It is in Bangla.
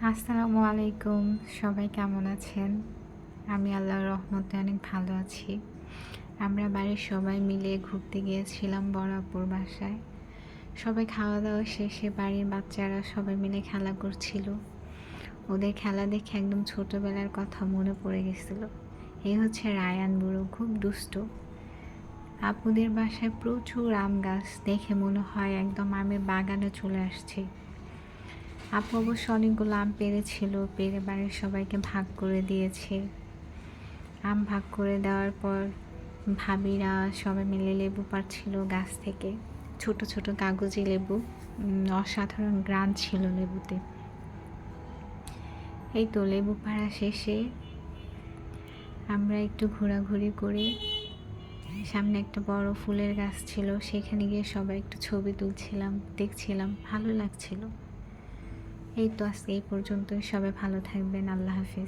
আসসালামু আলাইকুম। সবাই কেমন আছেন? আমি আল্লাহর রহমতে অনেক ভালো আছি। আমরা বাড়ির সবাই মিলে ঘুরতে গিয়েছিলাম বড় আপুর বাসায়। সবাই খাওয়া-দাওয়া শেষে বাড়ির বাচ্চারা সবাই মিলে খেলা করছিল। ওদের খেলা দেখে একদম ছোটবেলার কথা মনে পড়ে গেছিল। এই হচ্ছে রায়ান বুড়ো, খুব দুষ্টু। আপুদের বাসায় প্রচুর আম গাছ, দেখে মনে হয় একদম আমের বাগানে চলে আসছি। আপু অবশ্য অনেকগুলো আম পেড়েছিল, পেড়ে বাড়ির সবাইকে ভাগ করে দিয়েছে। আম ভাগ করে দেওয়ার পর ভাবিরা সবাই মিলে লেবু পাড়ছিল গাছ থেকে, ছোট ছোট কাগজি লেবু। অসাধারণ গ্রান ছিল লেবুতে। এই তো লেবু পাড়া শেষে আমরা একটু ঘোরাঘুরি করে সামনে একটা বড় ফুলের গাছ ছিল, সেখানে গিয়ে সবাই একটু ছবি তুলছিলাম, দেখছিলাম, ভালো লাগছিল। এই তো আজকে এই পর্যন্তই। সবাই ভালো থাকবেন। আল্লাহ হাফেজ।